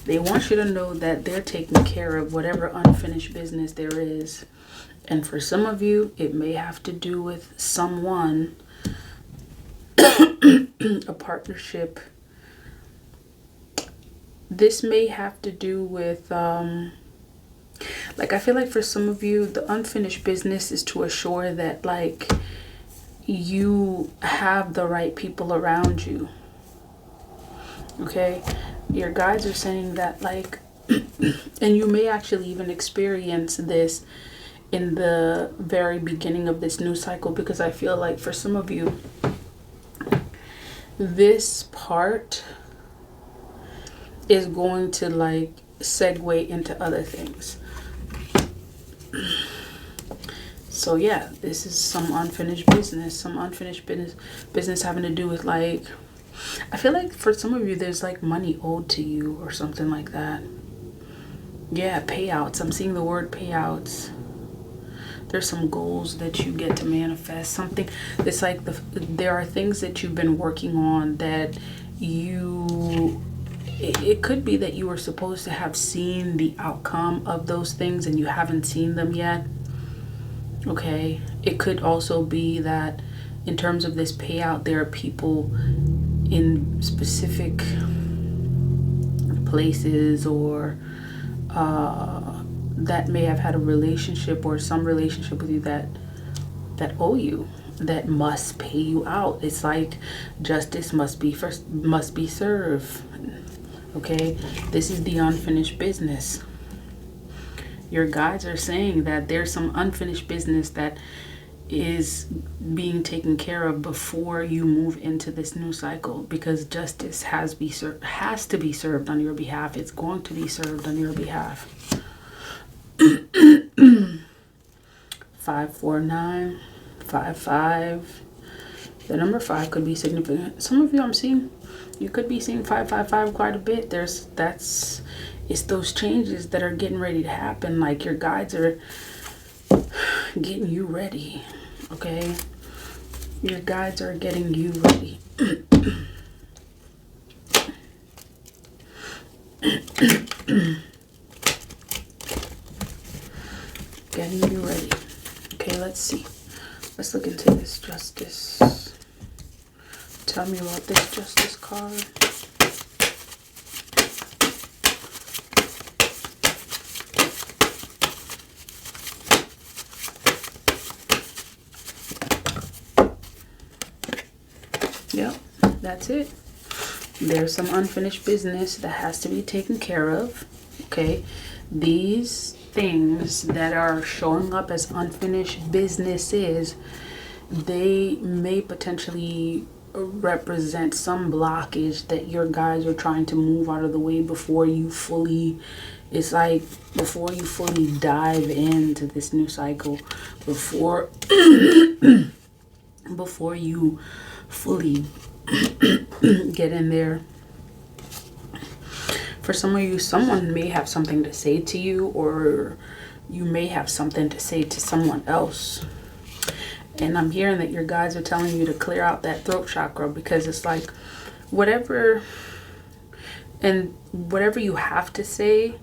They want you to know that they're taking care of whatever unfinished business there is. And for some of you, it may have to do with someone, a partnership. This may have to do with, like, I feel like for some of you, the unfinished business is to assure that, like, you have the right people around you. Okay? Your guides are saying that, like, and you may actually even experience this in the very beginning of this new cycle, because I feel like for some of you, this part is going to, like, segue into other things. So yeah, this is some unfinished business, business having to do with, like, I feel like for some of you, there's like money owed to you or something like that. Yeah, payouts. I'm seeing the word payouts. There's some goals that you get to manifest. Something that's like there are things that you've been working on that it could be that you were supposed to have seen the outcome of those things and you haven't seen them yet. Okay. It could also be that in terms of this payout, there are people in specific places or that may have had a relationship or some relationship with you that owe you, that must pay you out. It's like justice must be served. Okay, this is the unfinished business. Your guides are saying that there's some unfinished business that is being taken care of before you move into this new cycle, because justice has to be served on your behalf. It's going to be served on your behalf. 549, 55. The number 5 could be significant. Some of you, I'm seeing, you could be seeing 555 quite a bit. It's those changes that are getting ready to happen. Like your guides are getting you ready. Okay, your guides are getting you ready. Getting you ready. Okay, let's see. Let's look into this justice. Tell me about this justice card. Yep, that's it. There's some unfinished business that has to be taken care of. Okay, these things that are showing up as unfinished businesses, they may potentially represent some blockage that your guys are trying to move out of the way before you fully, it's like before you fully dive into this new cycle, before before you fully get in there. For some of you, someone may have something to say to you, or you may have something to say to someone else. And I'm hearing that your guides are telling you to clear out that throat chakra, because it's like whatever you have to say,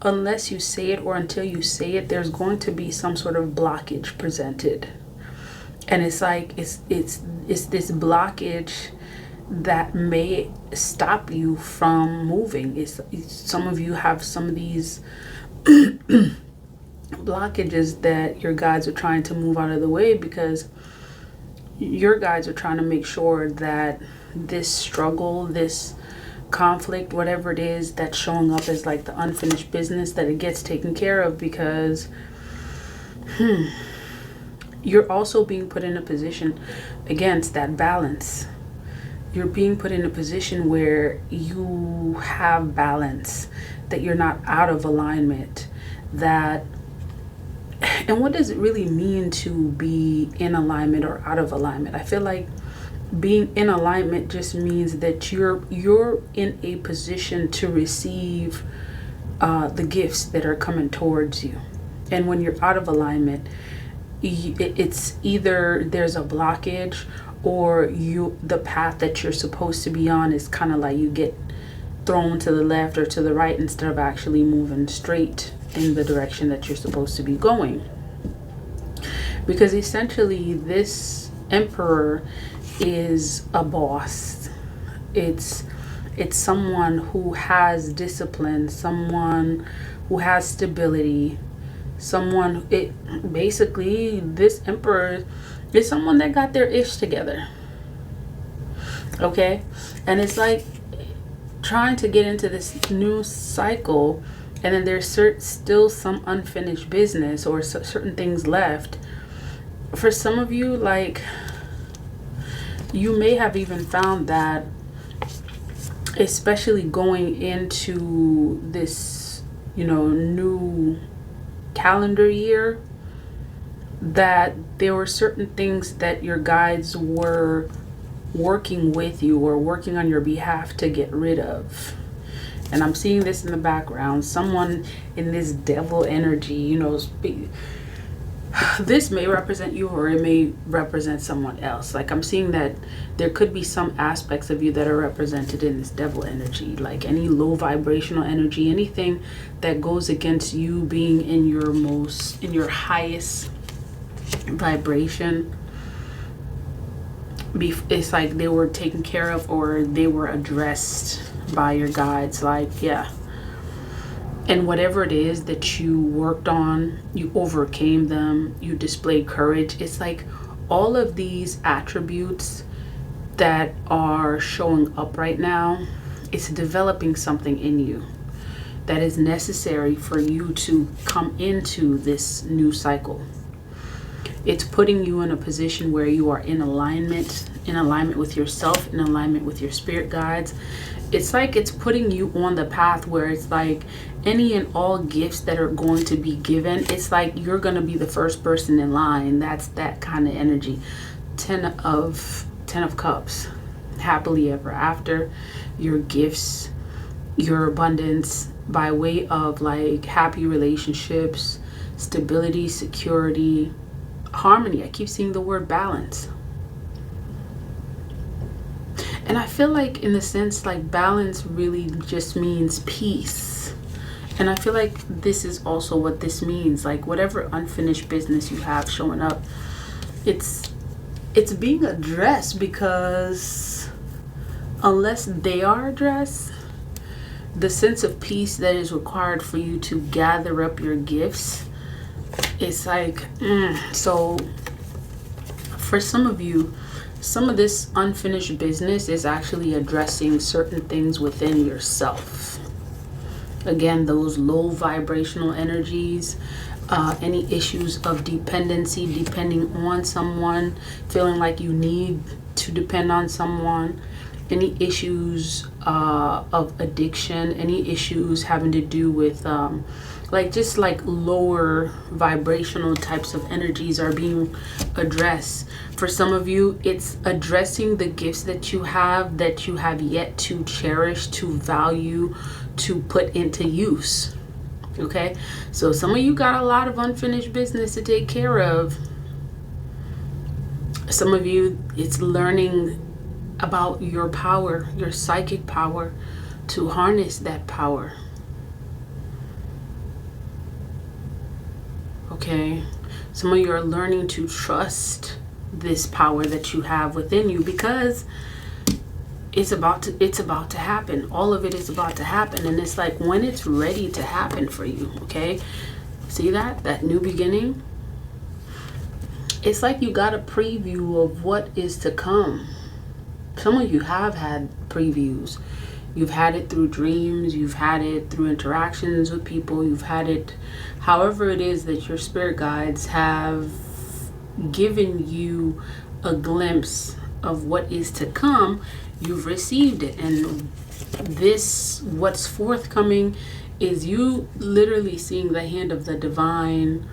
unless you say it or until you say it, there's going to be some sort of blockage presented. And it's like it's this blockage that may stop you from moving. It's some of you have some of these blockages that your guides are trying to move out of the way, because your guides are trying to make sure that this struggle, this conflict, whatever it is that's showing up as like the unfinished business, that it gets taken care of, because you're also being put in a position against that balance. You're being put in a position where you have balance, that you're not out of alignment, and what does it really mean to be in alignment or out of alignment? I feel like being in alignment just means that you're in a position to receive the gifts that are coming towards you. And when you're out of alignment, it's either there's a blockage, or the path that you're supposed to be on is kind of like you get thrown to the left or to the right instead of actually moving straight in the direction that you're supposed to be going. Because essentially this emperor is a boss. It's someone who has discipline, someone who has stability, someone, basically this emperor is someone that got their ish together. Okay? And it's like trying to get into this new cycle, and then there's still some unfinished business or certain things left. For some of you, like, you may have even found that, especially going into this, new calendar year, that there were certain things that your guides were working with you or working on your behalf to get rid of. And I'm seeing this in the background. Someone in this devil energy, this may represent you or it may represent someone else. Like, I'm seeing that there could be some aspects of you that are represented in this devil energy, like any low vibrational energy, anything that goes against you being in your highest vibration. It's like they were taken care of or they were addressed by your guides. Like, yeah. And whatever it is that you worked on, you overcame them, you displayed courage. It's like all of these attributes that are showing up right now, it's developing something in you that is necessary for you to come into this new cycle. It's putting you in a position where you are in alignment with yourself, in alignment with your spirit guides. It's like it's putting you on the path where it's like any and all gifts that are going to be given, it's like you're going to be the first person in line. That's that kind of energy. 10 of Cups. Happily ever after. Your gifts, your abundance by way of like happy relationships, stability, security, harmony. I keep seeing the word balance. And I feel like in the sense, like, balance really just means peace. And I feel like this is also what this means. Like, whatever unfinished business you have showing up, it's being addressed, because unless they are addressed, the sense of peace that is required for you to gather up your gifts, it's like, so for some of you, some of this unfinished business is actually addressing certain things within yourself. Again, those low vibrational energies, any issues of dependency, depending on someone, feeling like you need to depend on someone, any issues of addiction, any issues having to do with just lower vibrational types of energies are being addressed. For some of you, it's addressing the gifts that you have yet to cherish, to value, to put into use. Okay, so some of you got a lot of unfinished business to take care of. Some of you, it's learning about your power, your psychic power, to harness that power. Okay, some of you are learning to trust this power that you have within you, because it's about to happen. All of it is about to happen, and it's like when it's ready to happen for you. Okay, see that new beginning? It's like you got a preview of what is to come. Some of you have had previews. You've had it through dreams, you've had it through interactions with people, you've had it however it is that your spirit guides have given you a glimpse of what is to come. You've received it, and this, what's forthcoming, is you literally seeing the hand of the divine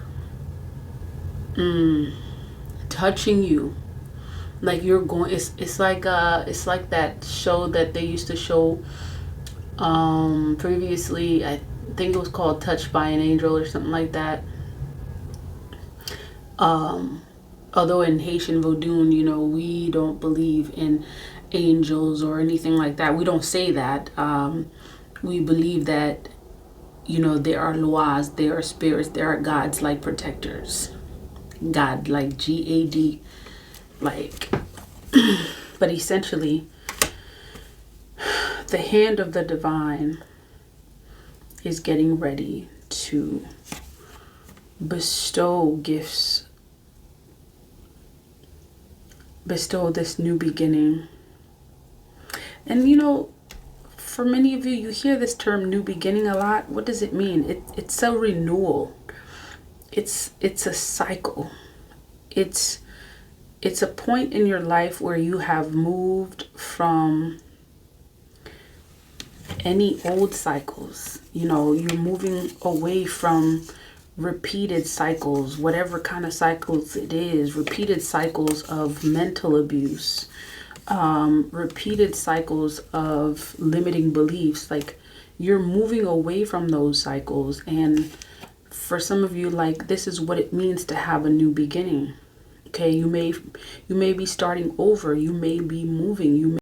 touching you. Like you're going, it's like that show that they used to show previously. I think it was called Touched by an Angel or something like that. Although in Haitian Vodun, we don't believe in angels or anything like that. We don't say that. We believe that, you know, there are lois, there are spirits, there are gods like protectors. God, like GAD, like, but essentially, the hand of the divine is getting ready to bestow gifts, bestow this new beginning. And you know, for many of you, you hear this term new beginning a lot. What does it mean? It's a renewal. It's a cycle. It's a point in your life where you have moved from any old cycles. You know, you're moving away from repeated cycles, whatever kind of cycles it is, repeated cycles of mental abuse, repeated cycles of limiting beliefs. Like, you're moving away from those cycles. And for some of you, like, this is what it means to have a new beginning. Okay, you may be starting over, you may be moving, you may